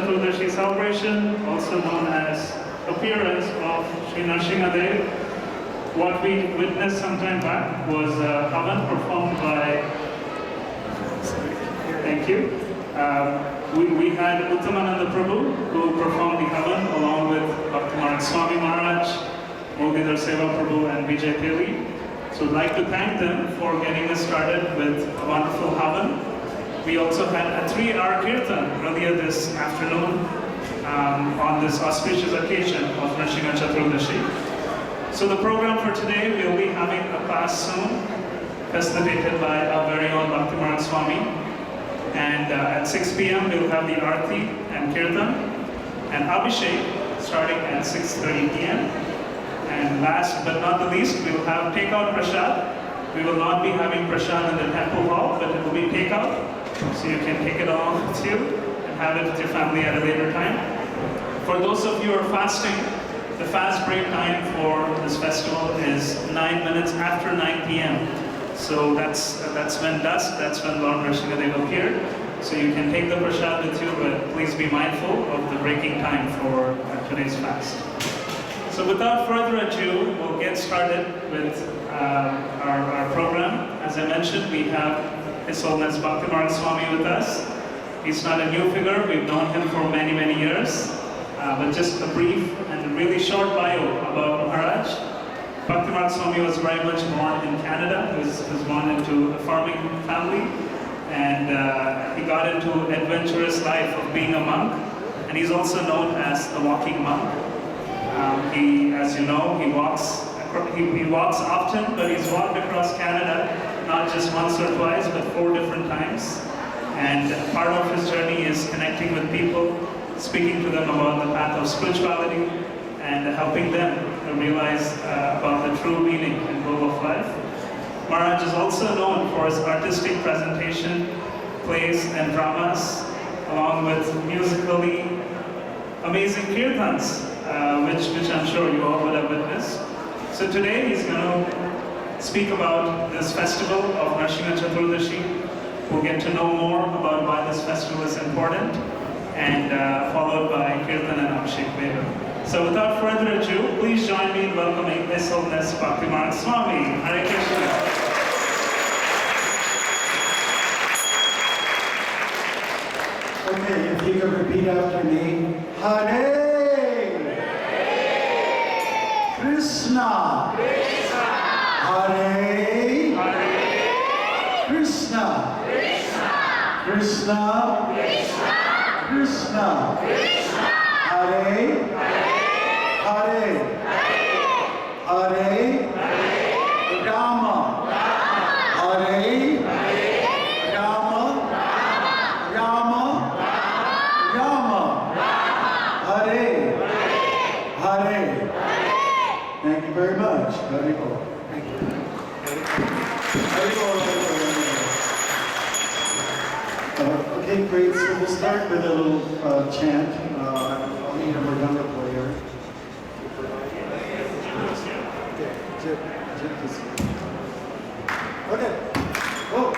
Caturdasi celebration, also known as appearance of Sri Nrsimma Dev. What we witnessed some time back was a havan performed by, thank you, we had Uttamananda Prabhu who performed the havan along with Bhaktimarga Swami Maharaj, Murlidhar Seva Prabhu and Vijay Teli. So I'd like to thank them for getting us started with a wonderful havan. We also had a 3-hour kirtan earlier this afternoon on this auspicious occasion of Nrsimma Caturdasi. So the program for today, we'll be having a class soon, facilitated by our very own Bhaktimarga Swami. And at 6 p.m. we'll have the Arati and Kirtan and Abhishek starting at 6:30 p.m. And last but not the least, we'll have takeout prasad. We will not be having prasad in the temple hall, but it will be takeout. So you can take it along with you and have it with your family at a later time. For those of you who are fasting, the fast break time for this festival is 9 minutes after 9 p.m. So that's when dusk, that's when Lord Nrsimma Dev appeared. So you can take the prasad with you, but please be mindful of the breaking time for today's fast. So without further ado, we'll get started with our program. As I mentioned, we have His Holiness Bhaktimarga Swami with us. He's not a new figure, we've known him for many, many years. But just a brief and a really short bio about Maharaj. Bhaktimarga Swami was very much born in Canada. He was born into a farming family, and he got into adventurous life of being a monk. And he's also known as the walking monk. He, as you know, he walks often, but he's walked across Canada not just once or twice, but 4 different times. And part of his journey is connecting with people, speaking to them about the path of spirituality, and helping them to realize about the true meaning and goal of life. Maharaj is also known for his artistic presentation, plays and dramas, along with musically amazing kirtans, which I'm sure you all would have witnessed. So today he's going to speak about this festival of Nrsimma Caturdasi. We'll get to know more about why this festival is important, and followed by Kirtan and Abhishek later. So without further ado, please join me in welcoming His Holiness Bhaktimarga Swami. Hare Krishna. Okay, if you could repeat after me. Hare Krishna. Hare Krishna. Krishna. Krishna. Hare Hare Hare Rama. Hare Rama. Rama Rama. Hare Hare. Thank you very much. Hare Bol. Thank you. Hare Bol. Okay, great. So we'll start with a little chant. I'll need a mridanga player. Okay. Whoa.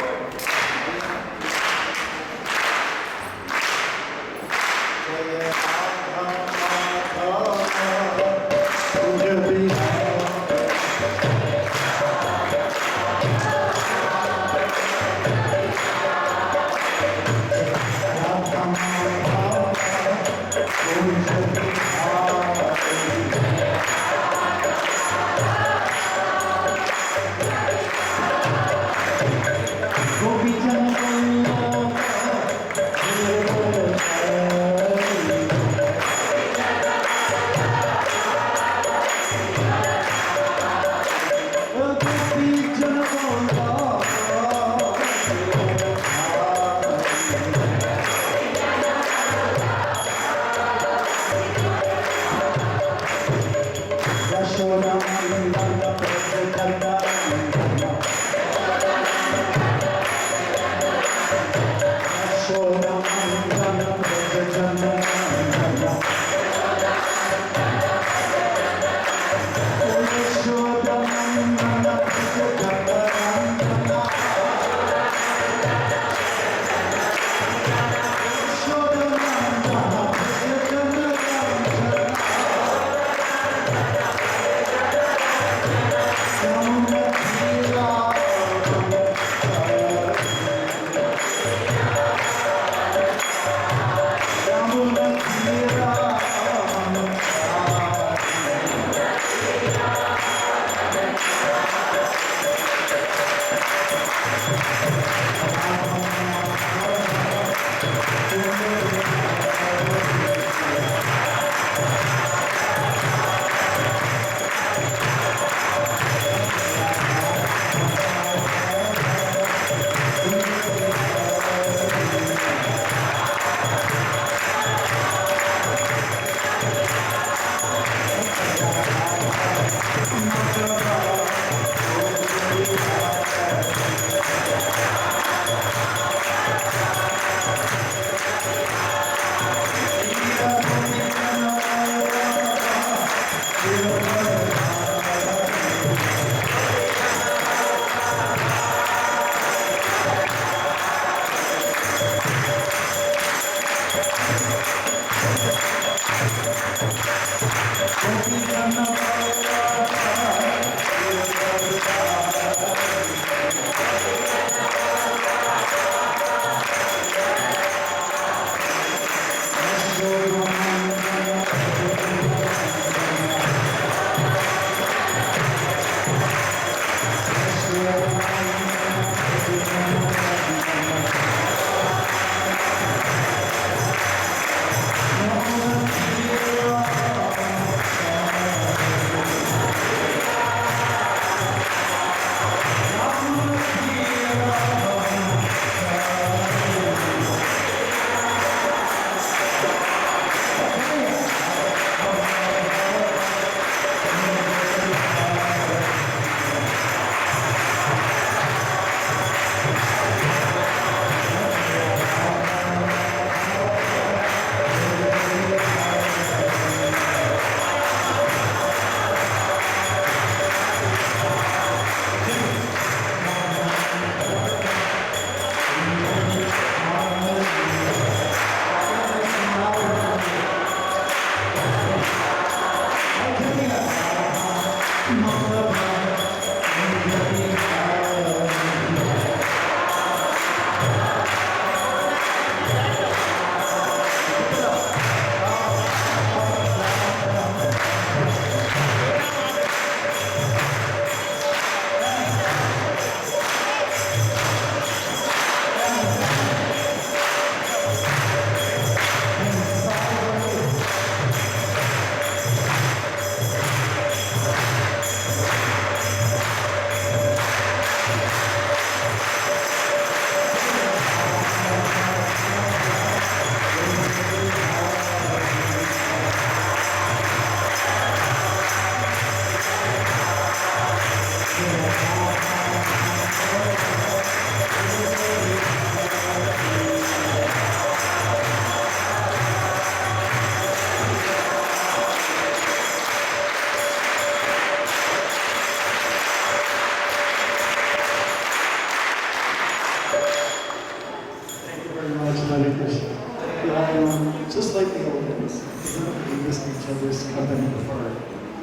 slightly older. We've listened to each other's company for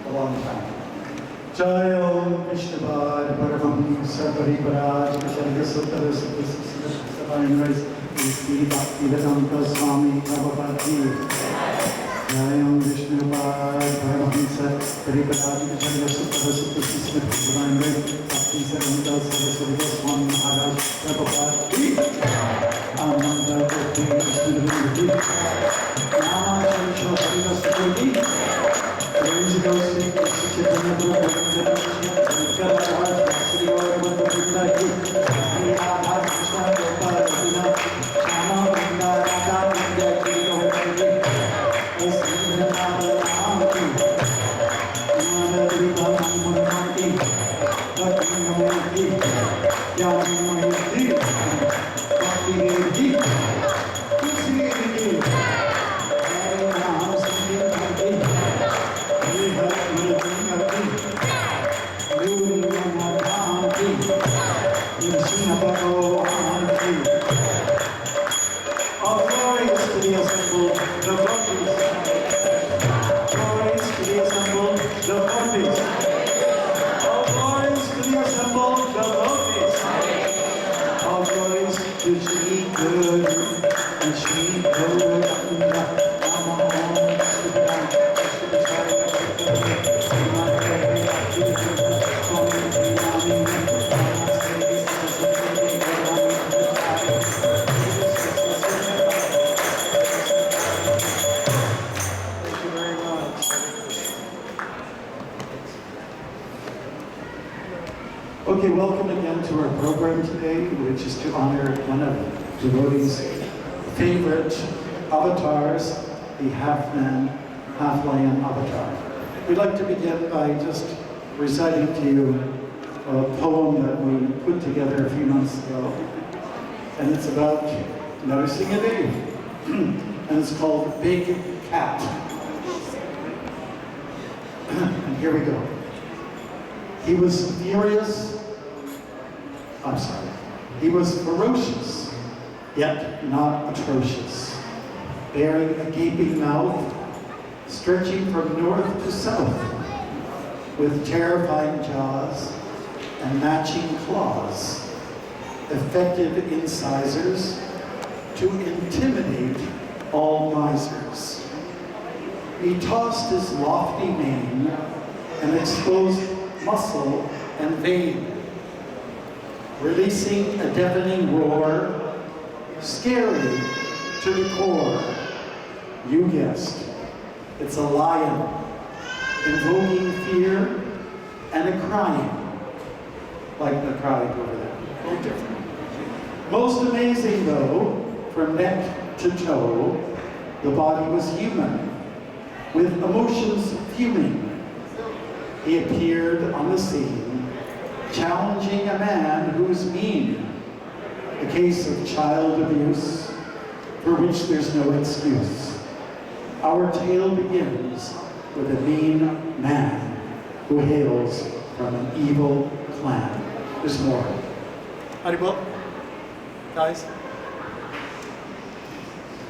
a long time. Jai Om Vishnupad Bhagavam Sarvari Paraj Kacharya Suttara Suttara Divine Rice Iskcon Swami Prabhupada. Jai Om Vishnupad Bhagavam Sarvari Paraj Kacharya Suttara Suttara Divine Rice Swami Maharaj'S Prabhupada. Amanda Vishnu Nama Shri Okay, welcome again to our program today, which is to honor one of devotees' favorite avatars, the half-man, half-lion avatar. We'd like to begin by just reciting to you a poem that we put together a few months ago, and it's about Nrsimma, and it's called Big Cat. And here we go. He was ferocious, yet not atrocious, bearing a gaping mouth, stretching from north to south, with terrifying jaws and matching claws, effective incisors to intimidate all misers. He tossed his lofty mane and exposed muscle and vein, releasing a deafening roar, scary to the core. You guessed, it's a lion, invoking fear and a crying, like the cry over there. A little different. Most amazing though, from neck to toe, the body was human, with emotions fuming. He appeared on the scene, challenging a man who's mean, a case of child abuse for which there's no excuse. Our tale begins with a mean man who hails from an evil clan. There's more. Haribol, guys.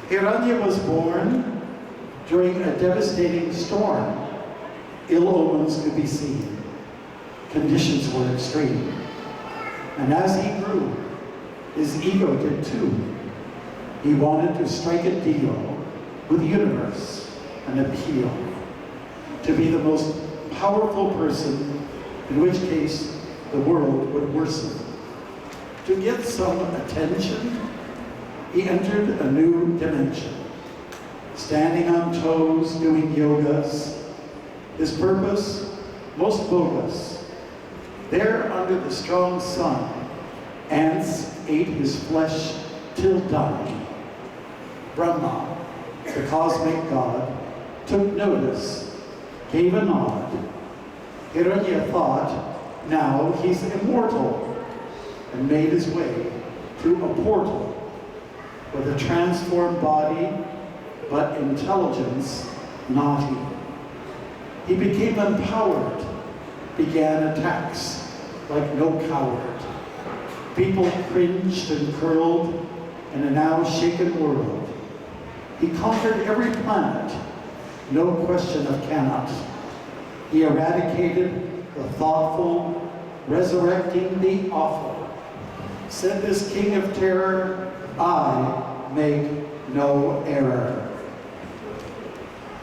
Hiranya was born during a devastating storm. Ill omens could be seen. Conditions were extreme. And as he grew, his ego did too. He wanted to strike a deal with the universe, an appeal, to be the most powerful person, in which case the world would worsen. To get some attention, he entered a new dimension, standing on toes, doing yogas. His purpose, most bogus. There under the strong sun, ants ate his flesh till done. Brahma, the cosmic god, took notice, gave a nod. Hiranya thought, now he's immortal, and made his way through a portal with a transformed body, but intelligence naughty. He became empowered, began attacks like no coward. People cringed and curled in a now shaken world. He conquered every planet, no question of cannot. He eradicated the thoughtful, resurrecting the awful. Said this king of terror, I make no error.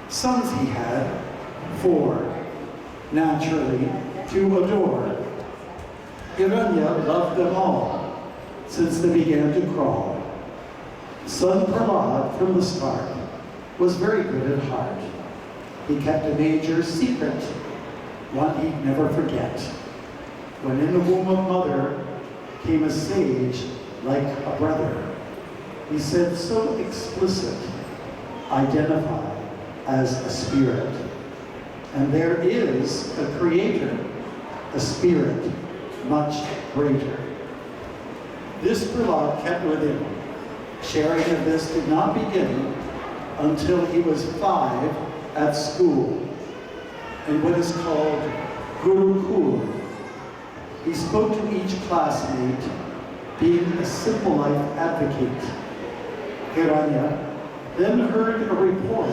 Sons he had, 4, naturally, to adore. Hiranya loved them all, since they began to crawl. Son Prahlad, from the start, was very good at heart. He kept a major secret, one he'd never forget. When in the womb of mother came a sage like a brother, he said so explicit, identify as a spirit. And there is a creator, a spirit much greater. This Prahlad kept with him. Sharing of this did not begin until he was 5 at school, in what is called Gurukul. He spoke to each classmate, being a simple life advocate. Hiranya then heard a report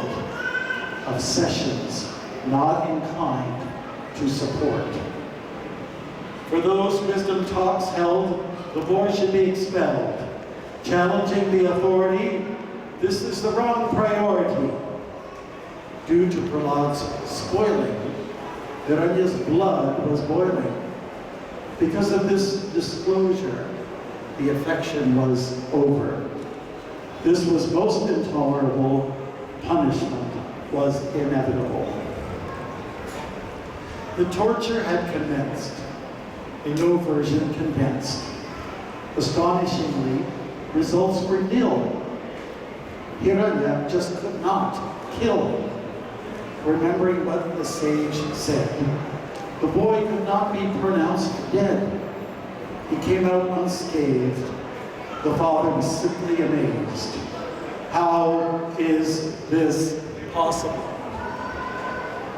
of sessions not inclined to support. For those wisdom talks held, the boy should be expelled. Challenging the authority, this is the wrong priority. Due to Prahlad's spoiling, Hiranya's blood was boiling. Because of this disclosure, the affection was over. This was most intolerable, punishment was inevitable. The torture had commenced, a no version condensed. Astonishingly, results were nil. Hiranya just could not kill. Remembering what the sage said, the boy could not be pronounced dead. He came out unscathed. The father was simply amazed. How is this possible?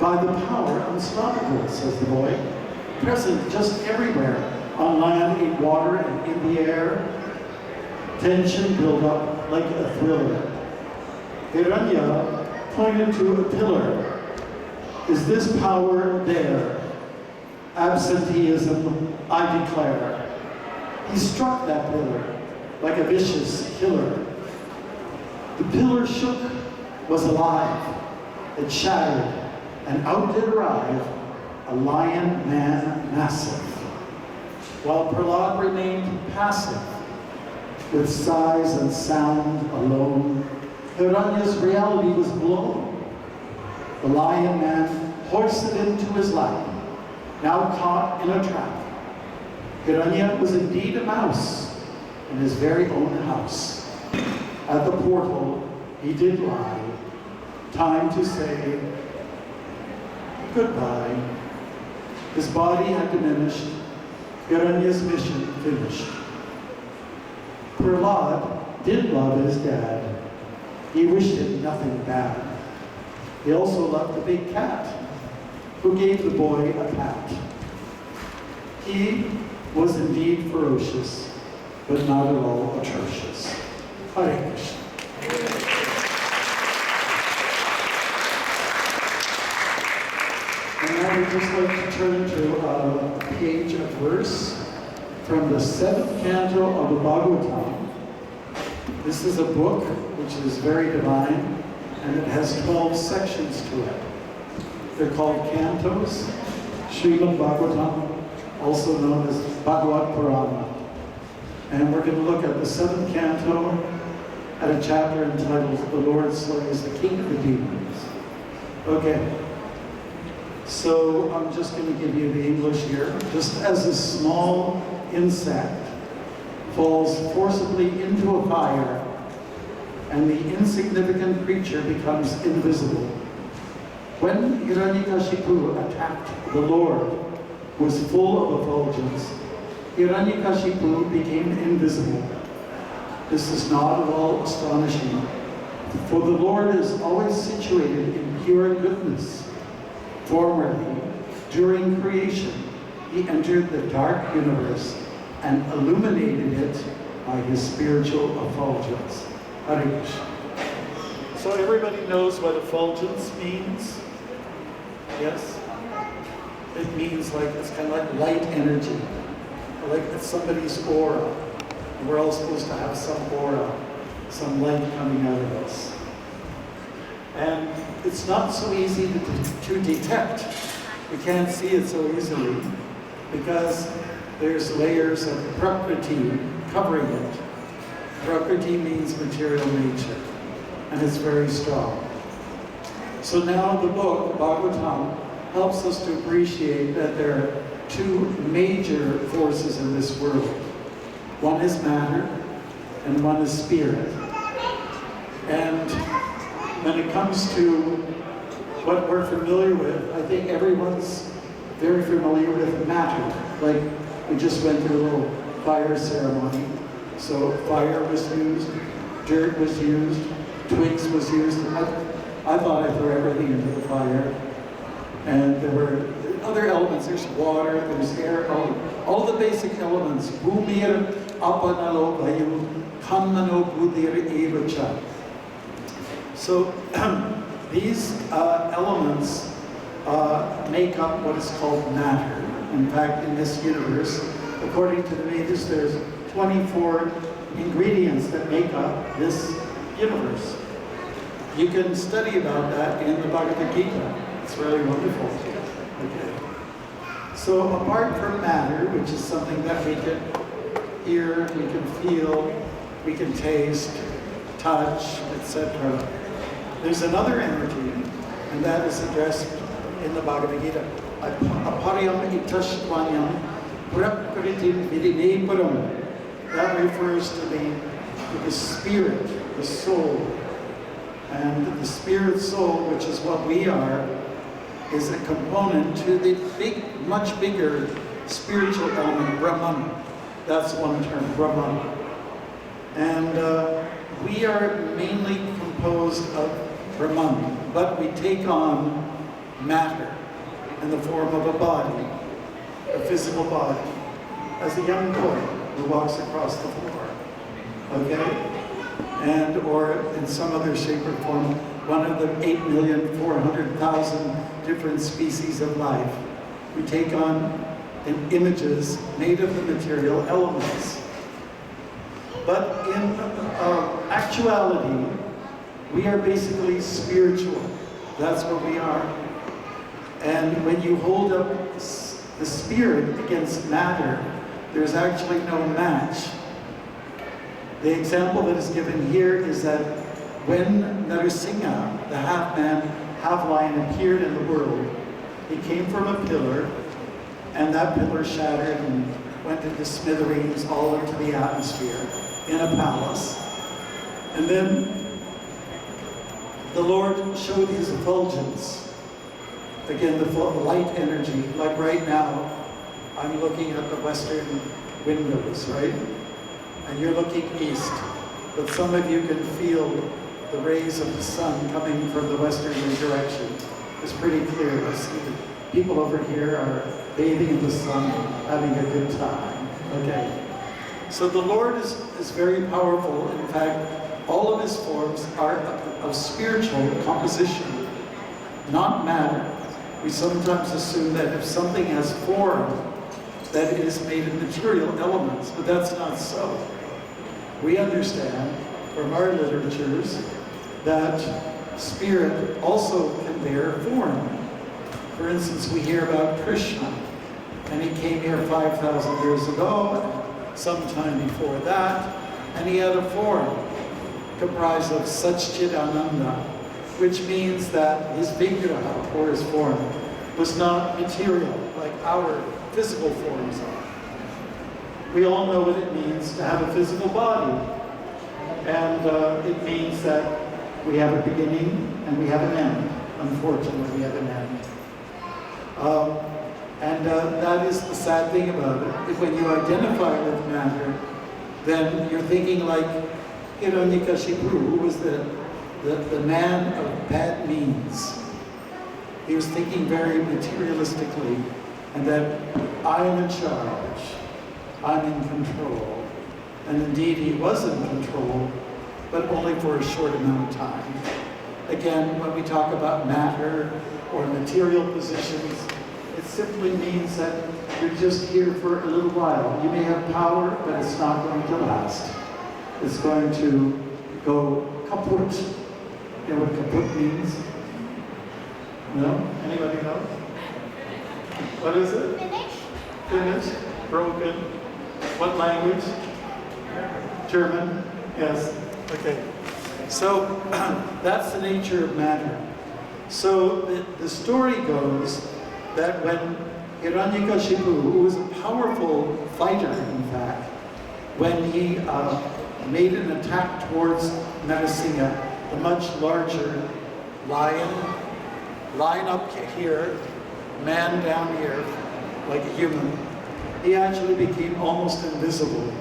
By the power unstoppable, says the boy, present just everywhere, on land, in water, and in the air. Tension built up like a thriller. Hiranya pointed to a pillar. Is this power there? Absenteeism, I declare. He struck that pillar like a vicious killer. The pillar shook, was alive. It shattered, and out did arrive a lion man massive. While Prahlad remained passive, with size and sound alone, Hiranya's reality was blown. The lion man hoisted into his lap, now caught in a trap. Hiranya was indeed a mouse in his very own house. At the portal, he did lie. Time to say goodbye. His body had diminished. Hiranya's mission finished. Prahlad did love his dad. He wished him nothing bad. He also loved the big cat, who gave the boy a pat. He was indeed ferocious, but not at all atrocious. Hare Krishna. And now we'd just like to turn to a page of verse from the 7th canto of the Bhagavatam. This is a book which is very divine, and it has 12 sections to it. They're called cantos, Srimad Bhagavatam, also known as Bhagavad Purana. And we're going to look at the 7th canto at a chapter entitled The Lord Slays the King of the Demons. Okay, so I'm just going to give you the English here. Just as a small insect falls forcibly into a fire, and the insignificant creature becomes invisible. When Hiranyakashipu attacked the Lord, who was full of effulgence, Hiranyakashipu became invisible. This is not at all astonishing, for the Lord is always situated in pure goodness. Formerly, during creation, he entered the dark universe and illuminated it by his spiritual effulgence. Hare Krishna. So everybody knows what effulgence means? Yes? It means like, it's kind of like light energy. Like it's somebody's aura. And we're all supposed to have some aura, some light coming out of us. And it's not so easy to detect. We can't see it so easily because there's layers of prakriti covering it. Prakriti means material nature, and it's very strong. So now the book, Bhagavatam, helps us to appreciate that there are two major forces in this world. One is matter, and one is spirit. And when it comes to what we're familiar with, I think everyone's very familiar with matter. Like, we just went through a little fire ceremony. So fire was used, dirt was used, twigs was used. I thought I threw everything into the fire. And there were other elements. There's water, there's air, all the basic elements. Bhumir apanalo vayu kammano buddhir evacha. So these elements make up what is called matter. In fact, in this universe, according to the Vedas, there's 24 ingredients that make up this universe. You can study about that in the Bhagavad Gita. It's really wonderful. Okay. So apart from matter, which is something that we can hear, we can feel, we can taste, touch, etc., there's another energy, and that is addressed in the Bhagavad Gita. Aparyam itashtvanyam prakritim vidineparam. That refers to the spirit, the soul. And the spirit soul, which is what we are, is a component to the much bigger spiritual element, Brahman. That's one term, Brahman. And we are mainly composed of Brahman, but we take on matter in the form of a body, a physical body, as a young boy who walks across the floor, okay? And, or in some other shape or form, one of the 8,400,000 different species of life. We take on images made of the material elements. But in actuality, we are basically spiritual. That's what we are. And when you hold up the spirit against matter, there's actually no match. The example that is given here is that when Nrsimma, the half-man, half-lion, appeared in the world, he came from a pillar, and that pillar shattered and went into smithereens all into the atmosphere in a palace. And then the Lord showed his effulgence. Again, the light energy, like right now, I'm looking at the western windows, right? And you're looking east, but some of you can feel the rays of the sun coming from the westerly direction. It's pretty clear. I see people over here are bathing in the sun, having a good time. Okay. So the Lord is very powerful. In fact, all of his forms are of spiritual composition, not matter. We sometimes assume that if something has form, that it is made of material elements, but that's not so. We understand from our literatures that spirit also can bear form. For instance, we hear about Krishna, and he came here 5,000 years ago, sometime before that, and he had a form comprised of Satchidananda, which means that his vigraha, or his form, was not material like our physical forms are. We all know what it means to have a physical body. And it means that we have a beginning and we have an end. Unfortunately, we have an end. That is the sad thing about it. If when you identify with matter, then you're thinking like Hiranyakashipu, who was the man of bad means. He was thinking very materialistically, and that I am in charge, I'm in control. And indeed he was in control, but only for a short amount of time. Again, when we talk about matter or material positions, it simply means that you're just here for a little while. You may have power, but it's not going to last. It's going to go kaput. You know what kaput means? No? Anybody know? What is it? Finished. Finished? Broken? What language? German? Yes. Okay. So that's the nature of matter. So the story goes that when Hiranyakashipu, who was a powerful fighter, in fact, when he made an attack towards Nrsimma, the much larger lion up here, man down here, like a human, he actually became almost invisible.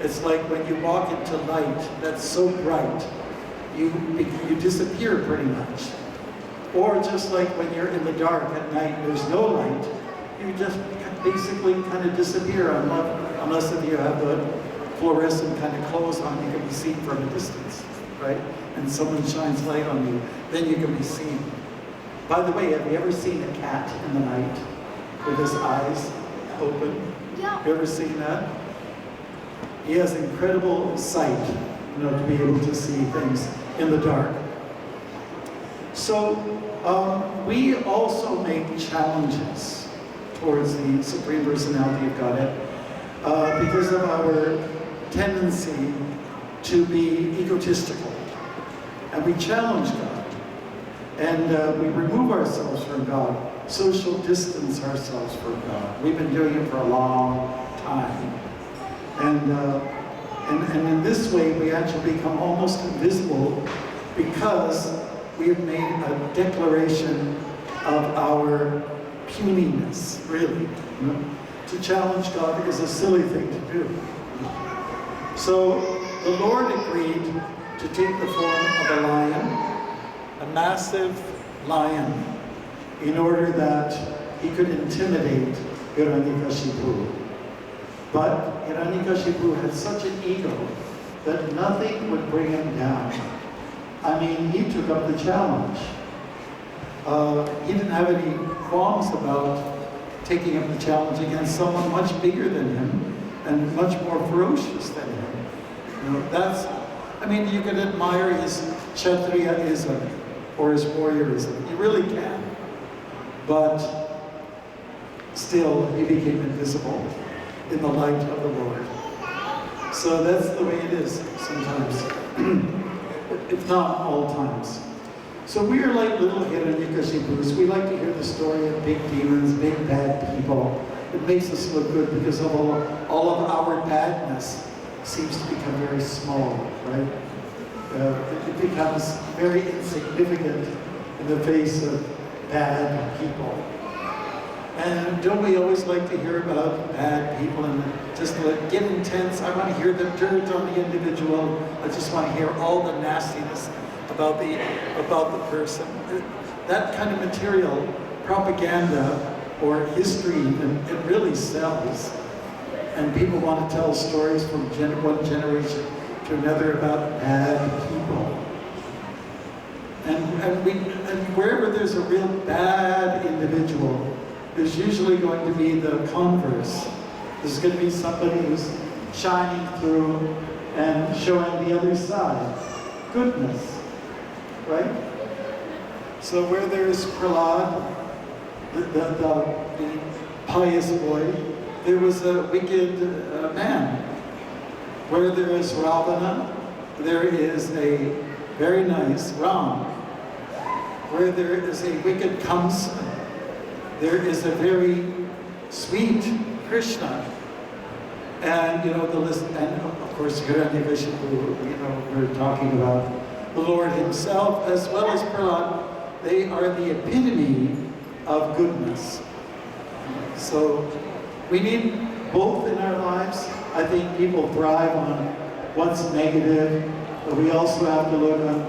It's like when you walk into light that's so bright, you disappear pretty much. Or just like when you're in the dark at night, there's no light, you just basically kind of disappear unless if you have the fluorescent kind of clothes on, you can be seen from a distance, right? And someone shines light on you, then you can be seen. By the way, have you ever seen a cat in the night with his eyes open? Yeah. Have you ever seen that? He has incredible sight, to be able to see things in the dark. So we also make challenges towards the Supreme Personality of Godhead because of our tendency to be egotistical. And we challenge God. And we remove ourselves from God, social distance ourselves from God. We've been doing it for a long time. And in this way, we actually become almost invisible because we have made a declaration of our puniness, really. To challenge God is a silly thing to do. So the Lord agreed to take the form of a lion, a massive lion, in order that he could intimidate Hiranyakashipu. But Hiranyakashipu had such an ego that nothing would bring him down. I mean, he took up the challenge. He didn't have any qualms about taking up the challenge against someone much bigger than him and much more ferocious than him. You can admire his Kshatriyaism or his warriorism. You really can. But still, he became invisible in the light of the Lord. So that's the way it is sometimes, if not all times. So we are like little Hiranyakashipus. We like to hear the story of big demons, big bad people. It makes us look good because of all of our badness seems to become very small, right? It becomes very insignificant in the face of bad people. And don't we always like to hear about bad people and just get intense? I want to hear the dirt on the individual. I just want to hear all the nastiness about the person. That kind of material, propaganda or history, it really sells. And people want to tell stories from one generation to another about bad people. And wherever there's a real bad individual, there's usually going to be the converse. There's going to be somebody who's shining through and showing the other side. Goodness, right? So where there's Prahlad, the pious boy, there was a wicked man. Where there is Ravana, there is a very nice Ram. Where there is a wicked Kamsa, there is a very sweet Krishna. And the list, and of course Hiranyakashipu, we're talking about the Lord himself as well as Prahlad. They are the epitome of goodness. So we need both in our lives. I think people thrive on what's negative, but we also have to look on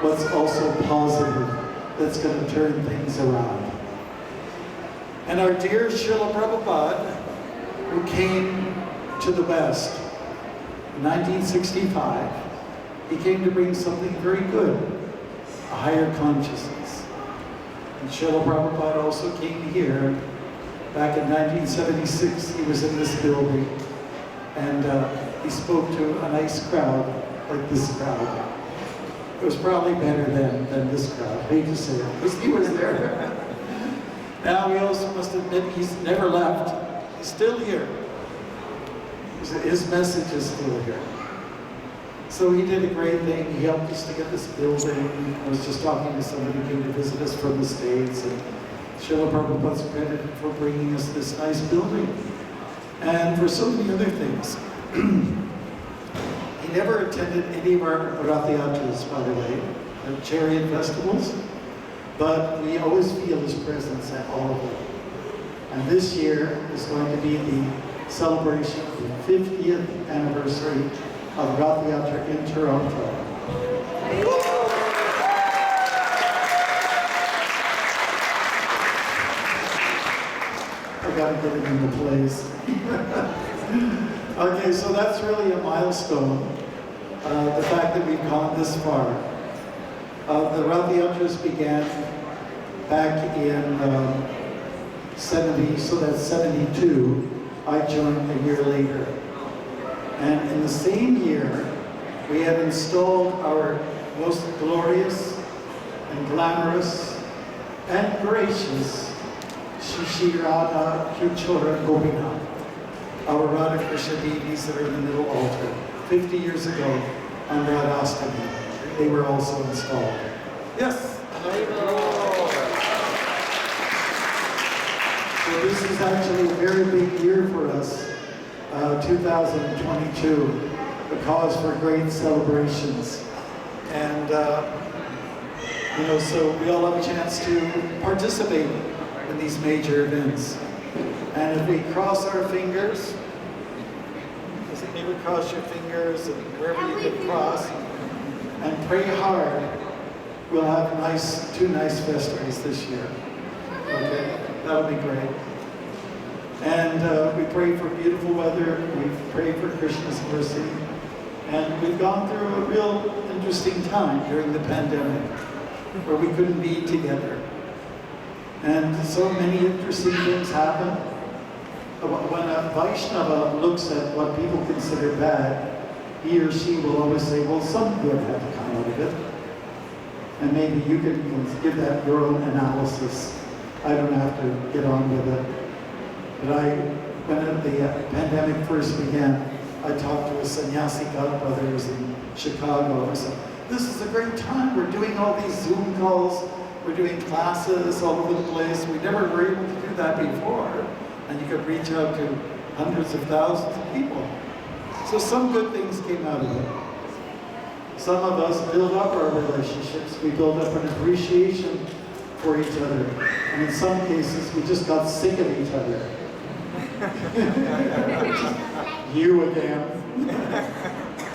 what's also positive that's going to turn things around. And our dear Srila Prabhupada, who came to the West in 1965, he came to bring something very good. higher consciousness. And Srila Prabhupada also came here. Back in 1976, he was in this building, and he spoke to a nice crowd, like this crowd. It was probably better than this crowd. I hate to say it, because he was there. Now we also must admit he's never left. He's still here. His message is still here. So he did a great thing. He helped us to get this building. I was just talking to somebody who came to visit us from the States, and Srila Prabhupada's credited for bringing us this nice building. And for so many other things. He never attended any of our Rathayatras, by the way, the chariot festivals, but we always feel his presence at all of them. And this year is going to be the celebration of the 50th anniversary of Rath Yatra in Toronto. I gotta get it into place. Okay, so that's really a milestone, the fact that we've gone this far. The Rath Yatras began back in 70, so that's 72. I joined a year later. And in the same year, we had installed our most glorious and glamorous and gracious Shri Radha Kuchora Gopinath, our Radha Krishna deities that are in the middle altar. 50 years ago on Radhastami, they were also installed. Yes? So this is actually a very big year for us, 2022, a cause for great celebrations. And, you know, so we all have a chance to participate in these major events. And if we cross our fingers, does it maybe cross your fingers and wherever you can cross, and pray hard, we'll have two nice festivals this year. Okay, that'll be great. And we pray for beautiful weather, we pray for Krishna's mercy, and we've gone through a real interesting time during the pandemic, where we couldn't be together. And so many interesting things happen. When a Vaishnava looks at what people consider bad, he or she will always say, well, some good had to come out of it. And maybe you can give that your own analysis. I don't have to get on with it. But when the pandemic first began, I talked to a sannyasi godbrothers in Chicago. I said, this is a great time. We're doing all these Zoom calls. We're doing classes all over the place. We never were able to do that before. And you could reach out to hundreds of thousands of people. So some good things came out of it. Some of us build up our relationships. We build up an appreciation for each other. And in some cases, we just got sick of each other. You again,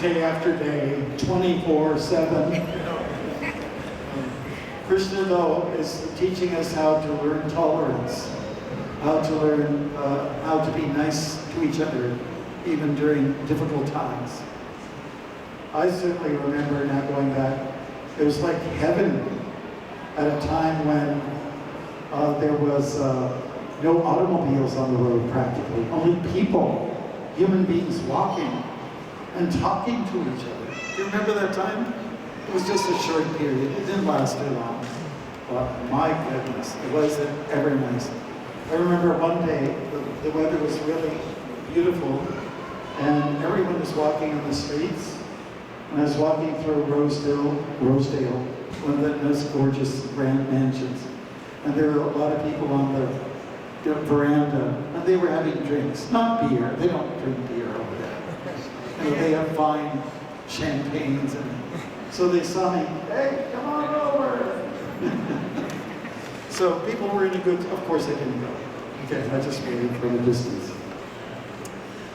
day after day, 24/7. Krishna, though, is teaching us how to learn tolerance, how to learn how to be nice to each other, even during difficult times. I certainly remember, now going back, it was like heaven at a time when there was no automobiles on the road practically, only people, human beings walking and talking to each other. Do you remember that time? It was just a short period. It didn't last too long. But my goodness, it wasn't ever nice. I remember one day, the weather was really beautiful, and everyone was walking on the streets. And I was walking through Rosedale, one of those gorgeous grand mansions. And there were a lot of people on the veranda, and they were having drinks, not beer. They don't drink beer over there. And they have fine champagnes, and so they saw me, hey, come on over. So people were in a good, of course I didn't go. Okay, I just waited from a distance.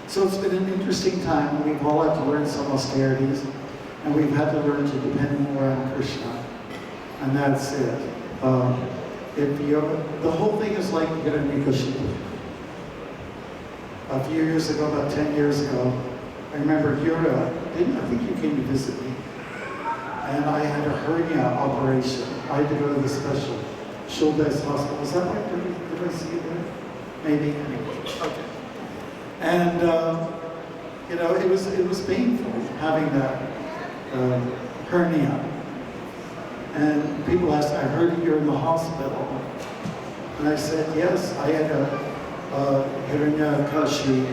So it's been an interesting time. We've all had to learn some austerities, and we've had to learn to depend more on Krishna. And that's it. The whole thing is like Hiranyakashipu. A few years ago, about 10 years ago, I remember Yura, I think you came to visit me. and I had a hernia operation. I had to go to the special Schultes hospital. Is that right? Did I see you there? Maybe. Okay. And you know, it was painful having that hernia. And people asked, I heard you're in the hospital. And I said, yes, I had a hernia kashi.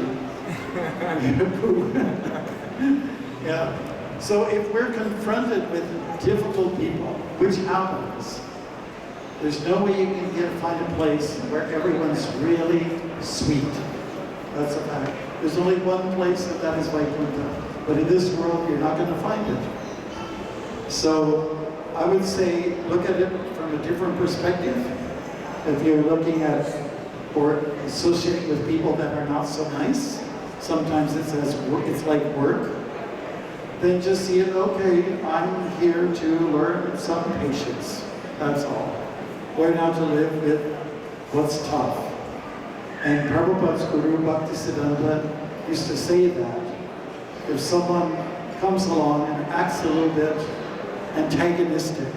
Yeah. So if we're confronted with difficult people, which happens, there's no way you can find a place where everyone's really sweet. That's a fact. There's only one place, and that is Vaikuntha. But in this world, you're not going to find it. So I would say, look at it from a different perspective. If you're looking at or associating with people that are not so nice, sometimes it's like work. Then just see it, okay, I'm here to learn some patience. That's all. Learn how to live with what's tough. And Prabhupada's Guru Bhaktisiddhanta used to say that if someone comes along and acts a little bit antagonistic,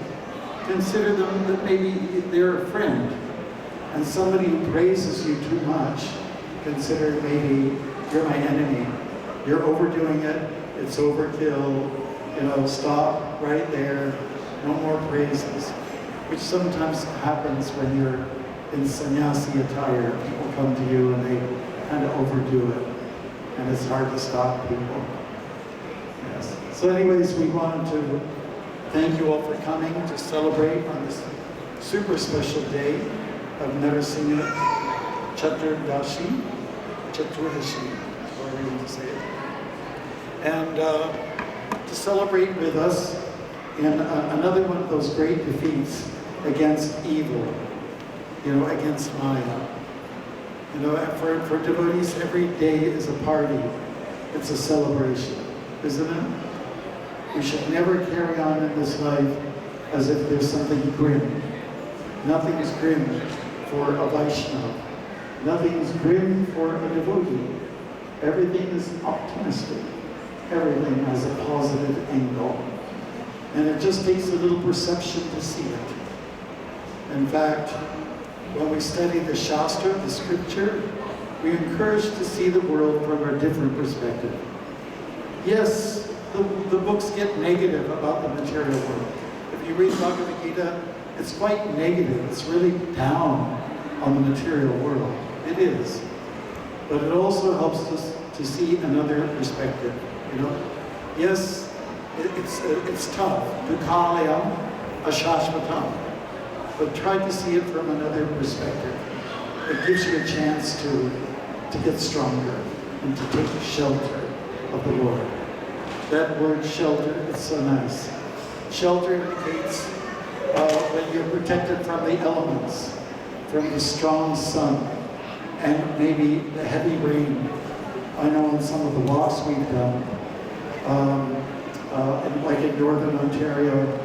consider them that maybe they're a friend. And somebody who praises you too much, consider maybe you're my enemy. You're overdoing it. It's overkill. You know, stop right there. No more praises. Which sometimes happens when you're in sannyasi attire. People come to you and they kind of overdo it. And it's hard to stop people. Yes. So anyways, we wanted to thank you all for coming to celebrate on this super special day of Nrsimma Caturdasi, however you want to say it. And to celebrate with us in another one of those great defeats against evil, you know, against Maya. You know, for devotees, every day is a party. It's a celebration, isn't it? We should never carry on in this life as if there's something grim. Nothing is grim for a Vaishnava. Nothing is grim for a devotee. Everything is optimistic. Everything has a positive angle. And it just takes a little perception to see it. In fact, when we study the Shastra, the scripture, we're encouraged to see the world from a different perspective. Yes, the books get negative about the material world. If you read Bhagavad Gita, it's quite negative. It's really down on the material world. It is. But it also helps us to see another perspective. You know, yes, it's tough. Dukhalayam ashashvatam. But try to see it from another perspective. It gives you a chance to get stronger and to take shelter of the Lord. That word shelter is so nice. Shelter indicates when you're protected from the elements, from the strong sun, and maybe the heavy rain. I know in some of the walks we've done, like in Northern Ontario,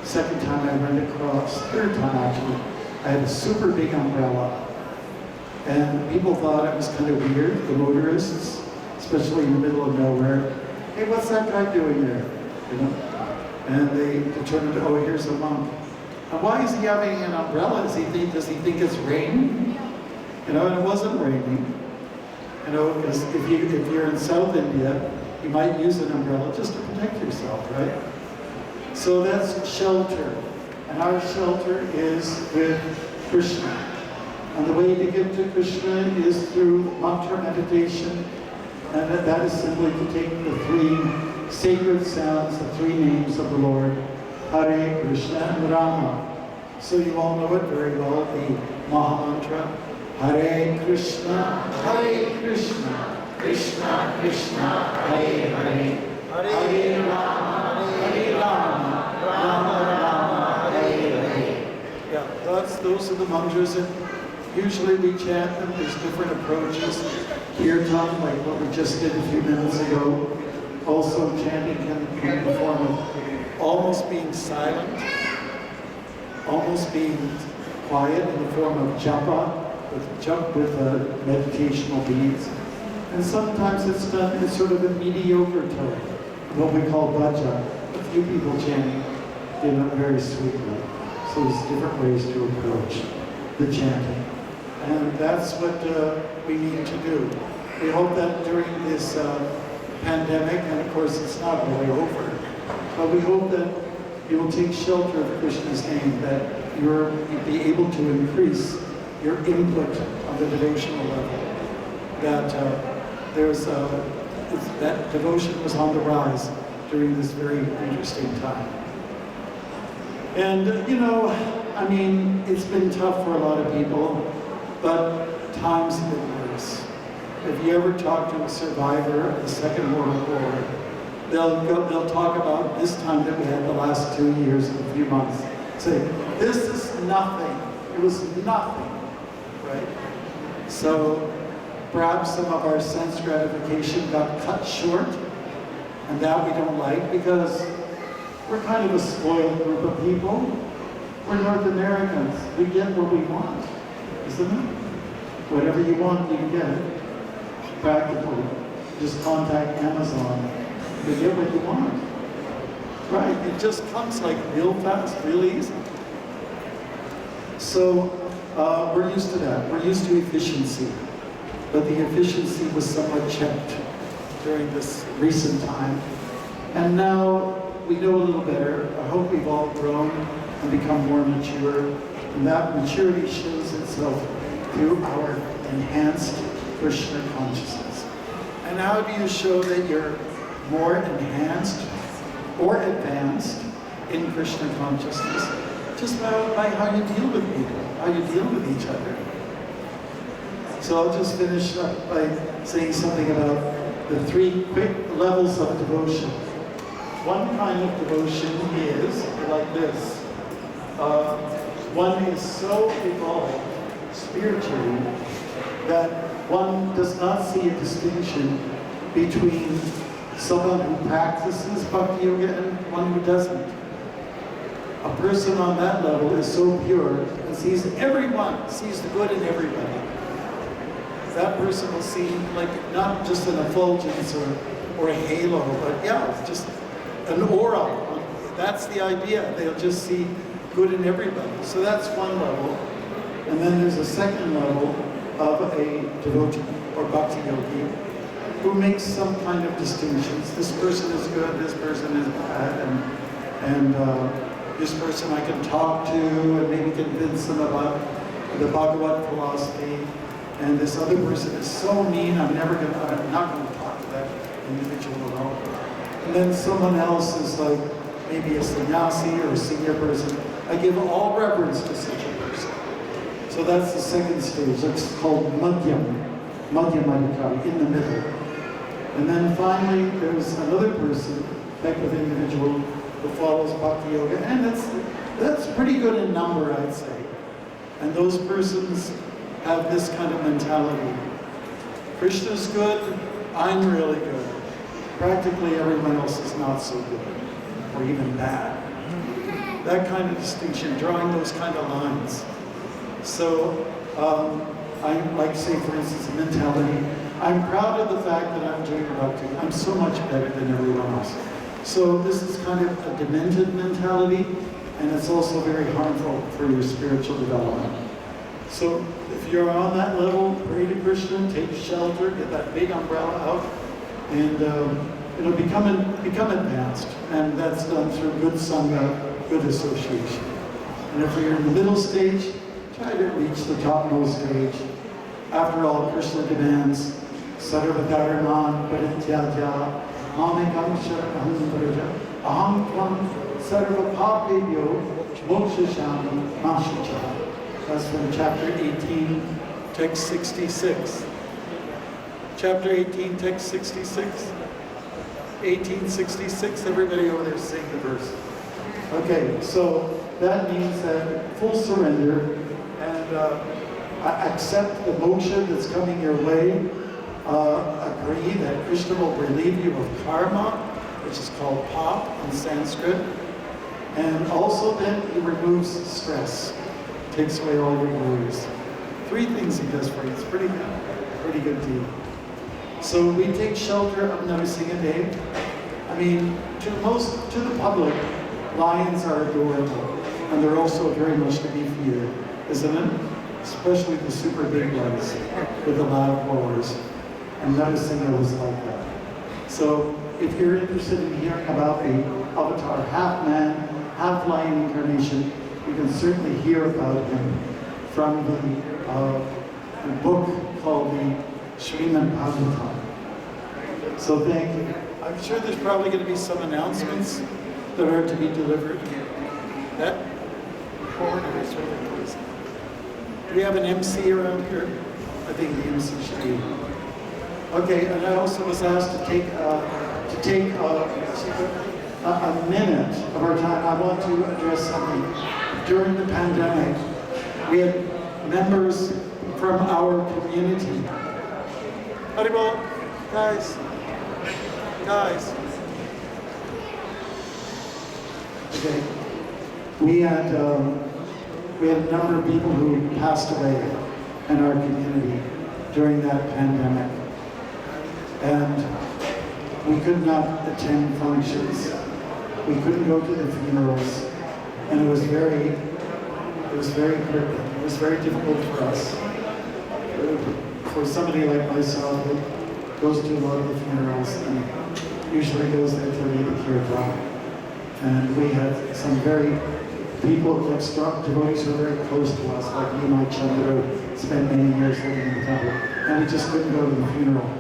second time I went across, third time actually, I had a super big umbrella. And people thought it was kind of weird, the motorists, especially in the middle of nowhere. Hey, what's that guy doing there? You know? And they determined, oh, here's a monk. And why is he having an umbrella? Does he think it's raining? You know, and it wasn't raining. You know, because if you're in South India, you might use an umbrella just to protect yourself, right? So that's shelter. And our shelter is with Krishna. And the way to get to Krishna is through mantra meditation. And that is simply to take the three sacred sounds, the three names of the Lord, Hare, Krishna, and Rama. So you all know it very well, the Maha Mantra, Hare Krishna, Krishna Krishna, Hare Hare, Hare Rama, Rama Rama, Hare Hare. Yeah, those are the mantras, and usually we chant them. There's different approaches. Kirtan, like what we just did a few minutes ago. Also, chanting can be in the form of almost being silent, almost being quiet in the form of japa, with meditational beads. And sometimes it's done in sort of a mediocre tone, what we call bhajan, a few people chanting. very sweetly. So there's different ways to approach the chanting. And that's what we need to do. We hope that during this pandemic, and of course it's not really over, but we hope that you will take shelter of Krishna's name, that you'll be able to increase your input on the devotional level, that that devotion was on the rise during this very interesting time. And I mean, it's been tough for a lot of people, but times have been worse. If you ever talk to a survivor of the Second World War, they'll talk about this time that we had the last 2 years and a few months. Say, this is nothing. It was nothing, right? So perhaps some of our sense gratification got cut short, and that we don't like, because we're kind of a spoiled group of people. We're North Americans. We get what we want, isn't it? Whatever you want, you can get it. Practically. Just contact Amazon. You get what you want. Right, it just comes like real fast, real easy. So we're used to that. We're used to efficiency. But the efficiency was somewhat checked during this recent time. And now we know a little better. I hope we've all grown and become more mature. And that maturity shows itself through our enhanced Krishna consciousness. And how do you show that you're more enhanced or advanced in Krishna consciousness? Just by how you deal with people, how you deal with each other. So I'll just finish up by saying something about the 3 quick levels of devotion. One kind of devotion is like this. One is so evolved spiritually that one does not see a distinction between someone who practices Bhakti Yoga and one who doesn't. A person on that level is so pure and sees everyone, sees the good in everybody. That person will see like not just an effulgence or a halo, but yeah, just an aura. That's the idea. They'll just see good in everybody. So that's one level. And then there's a second level of a devotee or bhakti yogi who makes some kind of distinctions. This person is good, this person is bad, and this person I can talk to and maybe convince them about the Bhagavad philosophy. And this other person is so mean, I'm not going to talk to that individual at all. And then someone else is like maybe a sannyasi or a senior person. I give all reverence to such a person. So that's the second stage. It's called Madhyamādhikari, in the middle. And then finally, there's another person, type of individual, who follows Bhakti Yoga. And that's pretty good in number, I'd say. And those persons have this kind of mentality. Krishna's good, I'm really good. Practically everyone else is not so good, or even bad. That kind of distinction, drawing those kind of lines. So, I like to say, for instance, a mentality. I'm proud of the fact that I'm doing Bhakti. I'm so much better than everyone else. So this is kind of a demented mentality, and it's also very harmful for your spiritual development. So if you're on that level, pray to Krishna, take shelter, get that big umbrella out, and become advanced. And that's done through good sangha, good association. And if you're in the middle stage, try to reach the topmost stage. After all, Krishna demands sarva dharman parityaja mamekam sharanam vraja aham tvam sarva papebhyo mokshashami mashicha. That's from chapter 18, text 66. Chapter 18, text 66. 1866, everybody over there sing the verse. Okay, so that means that full surrender and accept the moksha that's coming your way. Agree that Krishna will relieve you of karma, which is called pap in Sanskrit. And also then he removes stress, takes away all your worries. 3 things he does for you. It's pretty good deal. So we take shelter of Nrsimma Day. I mean, to the public, lions are adorable, and they're also very much to be feared, isn't it? Especially the super big ones with the loud roars. And Nrsimma was like that. So if you're interested in hearing about the Avatar half man, half lion incarnation, you can certainly hear about him from the book called the Srimad Bhagavatam. So thank you. I'm sure there's probably going to be some announcements that are to be delivered. That corner is really close. Do we have an MC around here? I think the MC should be. Okay, and I also was asked to take a minute of our time. I want to address something. During the pandemic, we had members from our community. Haribol, guys. Okay, we had a number of people who passed away in our community during that pandemic, and we could not attend functions. We couldn't go to the funerals, and it was very crippling. It was very difficult for us. For somebody like myself who goes to a lot of the funerals and usually goes there to read the Kirtan. And we had some people like strong devotees who were very close to us, like Nimai Chandra, spent many years living in the temple, and we just couldn't go to the funeral.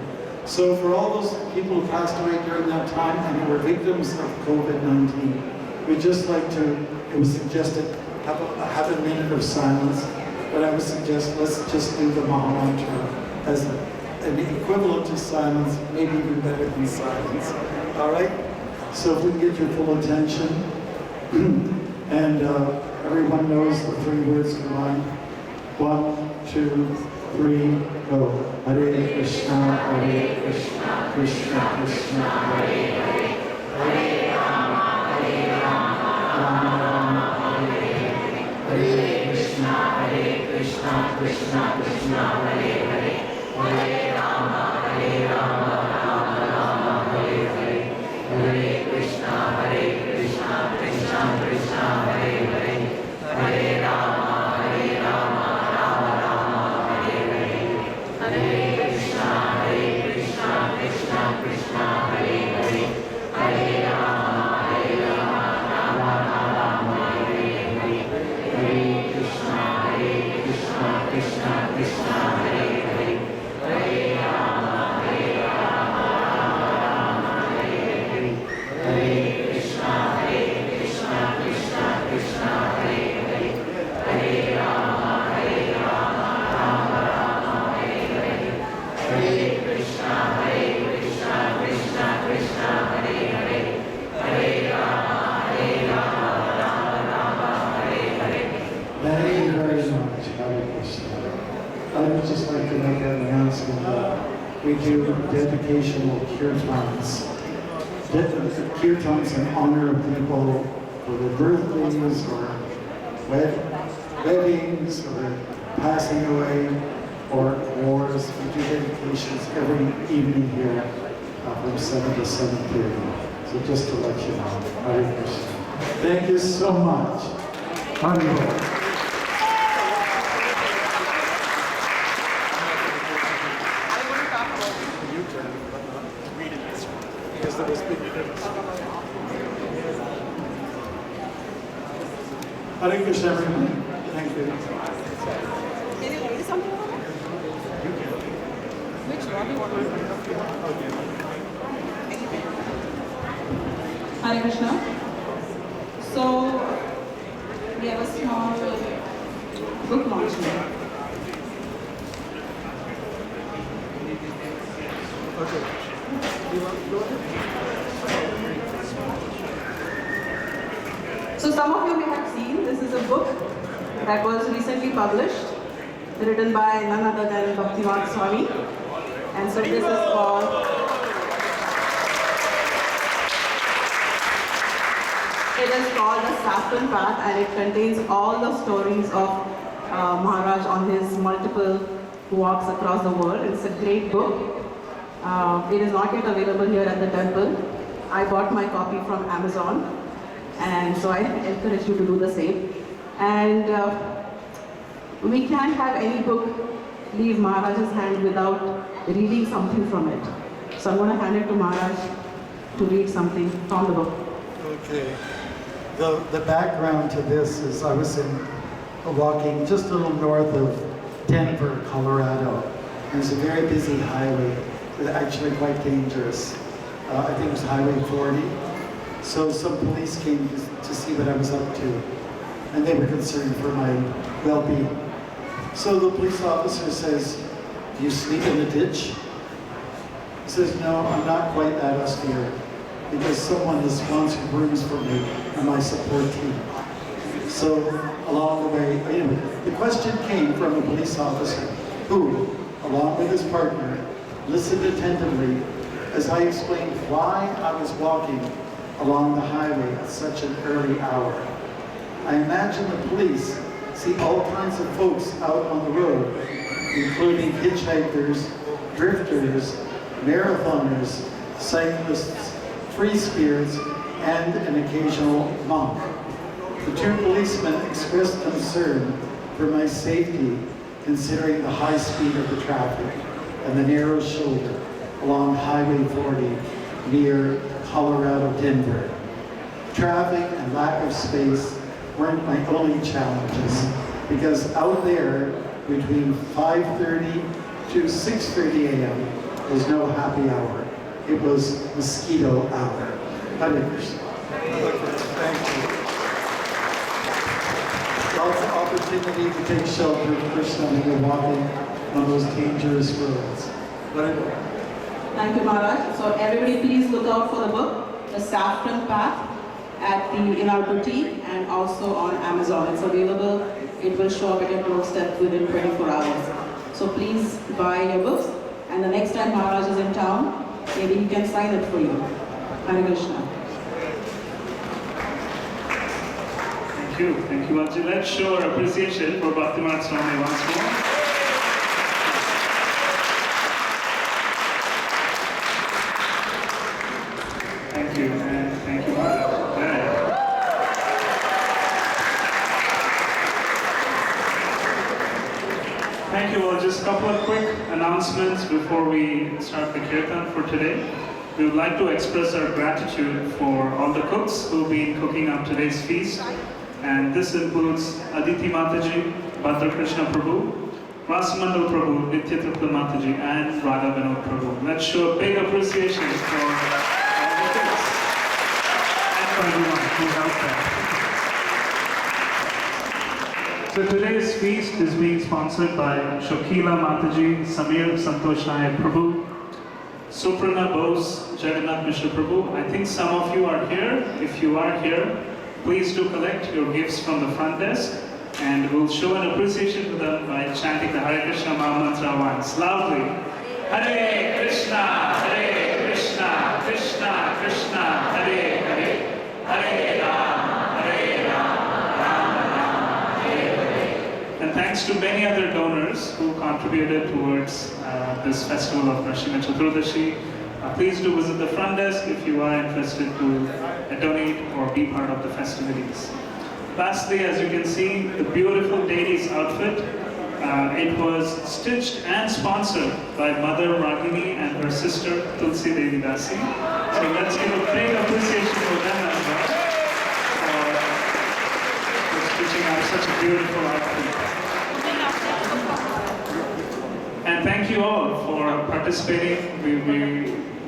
So for all those people who passed away during that time and who were victims of COVID-19, we'd just like to, it was suggested, have a minute of silence, but I would suggest let's just do the Mahamantra as an equivalent to silence, maybe even better than silence. All right? So if we can get your full attention, and everyone knows the three words combined. 1, 2, 3, go. Hare Krishna, Krishna Krishna, Hare Hare, Hare Rama, Rama Rama, Hare Hare, Hare Krishna, Krishna Krishna, Hare Hare, Hare Rama, Rama Rama, Hare Hare, Hare Krishna, Krishna Krishna, Hare Hare, Hare Rama, Rama Rama, Hare Hare, Hare Krishna, Krishna Krishna, Hare Hare, Hare Rama, Rama Rama, Hare Hare, Hare Krishna, Krishna Krishna, Hare Hare, Hare Rama, Rama Rama, Hare Hare, Hare Krishna, Krishna Krishna, Hare Hare, Hare Rama, Rama Rama, Hare Hare, Hare Krishna, Krishna Krishna, Hare Hare, Hare Rama, Rama Rama, Hare Hare. Thank you very much, Hare Krishna. I would just like to make an announcement that we do dedicational kirtans. Kirtans in honor of people for their birthdays or weddings or passing away or wars. We do dedications every evening here from 7 to 7:30. So just to let you know, Hare Krishna. Thank you so much. Haribol. Hare Krishna, everyone. Thank you. Can you read something over there? Which one do you want to read? Hare Krishna. So, we have a small book launch here. Okay. You want to go ahead? So some of you may have seen, this is a book that was recently published, written by none other than Bhaktimarga Swami. And so this is called, it is called The Saffron Path, and it contains all the stories of Maharaj on his multiple walks across the world. It's a great book. It is not yet available here at the temple. I bought my copy from Amazon. And so I encourage you to do the same. And we can't have any book leave Maharaj's hand without reading something from it. So I'm going to hand it to Maharaj to read something from the book. Okay. The background to this is I was walking just a little north of Denver, Colorado. There's a very busy highway, actually quite dangerous. I think it was Highway 40. So some police came to see what I was up to, and they were concerned for my well-being. So the police officer says, "Do you sleep in a ditch?" He says, "No, I'm not quite that austere, because someone is sponsoring rooms for me and my support team." So along the way, anyway, the question came from a police officer who, along with his partner, listened attentively as I explained why I was walking along the highway at such an early hour. I imagine the police see all kinds of folks out on the road, including hitchhikers, drifters, marathoners, cyclists, free spirits, and an occasional monk. The two policemen expressed concern for my safety, considering the high speed of the traffic and the narrow shoulder along Highway 40 near Colorado, Denver. Traffic and lack of space weren't my only challenges, because out there between 5:30 to 6:30 a.m. was no happy hour. It was mosquito hour. Hare Krishna. Thank you. Lots of opportunity to take shelter of Krishna when you're walking on those dangerous roads. Thank you, Maharaj. So everybody please look out for the book, The Saffron Path, in our boutique and also on Amazon. It's available. It will show up at your doorstep within 24 hours. So please buy your books, and the next time Maharaj is in town, maybe he can sign it for you. Hare Krishna. Thank you, Vaji. Let's show our appreciation for Bhaktimarga Swami once more. Thank you, and thank you, Maharaj. Thank you all. Just a couple of quick announcements before we start the kirtan for today. We would like to express our gratitude for all the cooks who have been cooking up today's feast. And this includes Aditi Mataji, Bhadra Krishna Prabhu, Rasamandal Prabhu, Nitya Tripla Mataji, and Radha Vinod Prabhu. Let's show a big appreciation for all the cooks and for everyone who helped them. So today's feast is being sponsored by Shokila Mataji, Samir Santosh Nayak Prabhu, Suprana Bose, Jagannath Mishra Prabhu. I think some of you are here. If you are here, please do collect your gifts from the front desk, and we'll show an appreciation to them by chanting the Hare Krishna Maha Mantra once, loudly. Hare Krishna, Krishna Krishna, Hare Hare, Hare Rama, Rama Rama, Hare Hare. And thanks to many other donors who contributed towards this festival of Nrsimma Caturdasi. Please do visit the front desk if you are interested to donate or be part of the festivities. Lastly, as you can see, the beautiful deity's outfit, it was stitched and sponsored by Mother Ragini and her sister Tulsi Devi Dasi. So let's give a big appreciation for them as well for stitching out such a beautiful outfit. And thank you all for participating.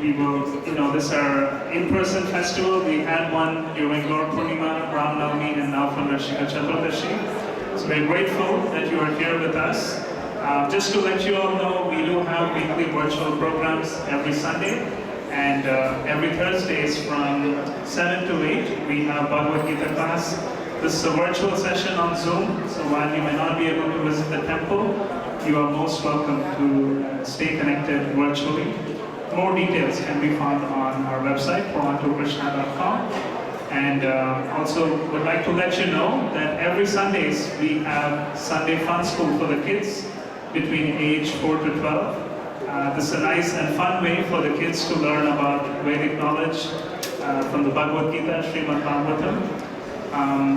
We will, this is our in-person festival. We had one during Lord Purnima, Ram Navami, and now for Nrsimma Caturdasi. So we're grateful that you are here with us. Just to let you all know, we do have weekly virtual programs every Sunday, and every Thursdays from 7 to 8, we have Bhagavad Gita class. This is a virtual session on Zoom, so while you may not be able to visit the temple, you are most welcome to stay connected virtually. More details can be found on our website, pramantokrishna.com. And also would like to let you know that every Sundays we have Sunday Fun School for the kids between age 4 to 12. This is a nice and fun way for the kids to learn about Vedic knowledge, from the Bhagavad Gita, Srimad Bhagavatam.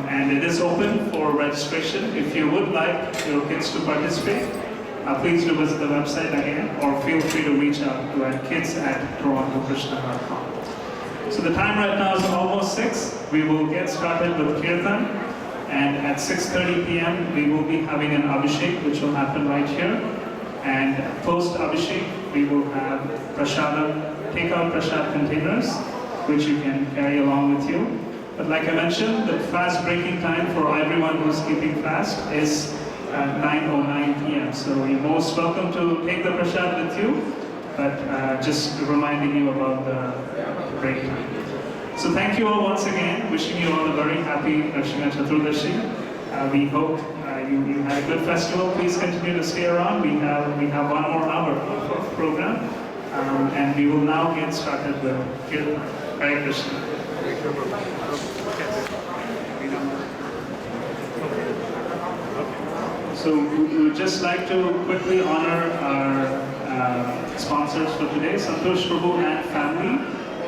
And it is open for registration. If you would like your kids to participate, please do visit the website again, or feel free to reach out to our kids@torontokrishna.com. So the time right now is almost 6. We will get started with Kirtan, and at 6:30 p.m. we will be having an Abhishek, which will happen right here. And post Abhishek, we will have Prasadam, take-out Prasad containers, which you can carry along with you. But like I mentioned, the fast breaking time for everyone who's keeping fast is 9:09 p.m. So you're most welcome to take the Prasad with you, but just reminding you about the break time. So thank you all once again, wishing you all a very happy Nrsimma Caturdasi. We hope you had a good festival. Please continue to stay around. We have 1 more hour of program, and we will now get started with Kirtan. Hare Krishna. So we would just like to quickly honor our sponsors for today, Santosh Prabhu and family.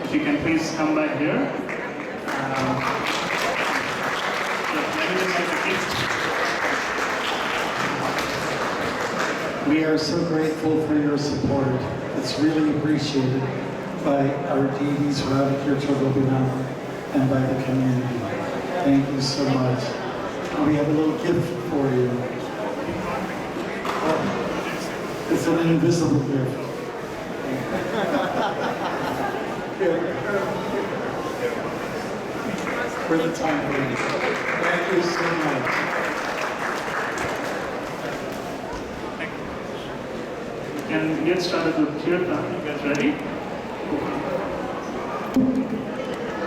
If you can please come by here. We are so grateful for your support. It's really appreciated by our deities around here, Gopinath, and by the community. Thank you so much. We have a little gift for you. It's an invisible gift. For the time being. Thank you so much. We can get started with Kirtan. You guys ready?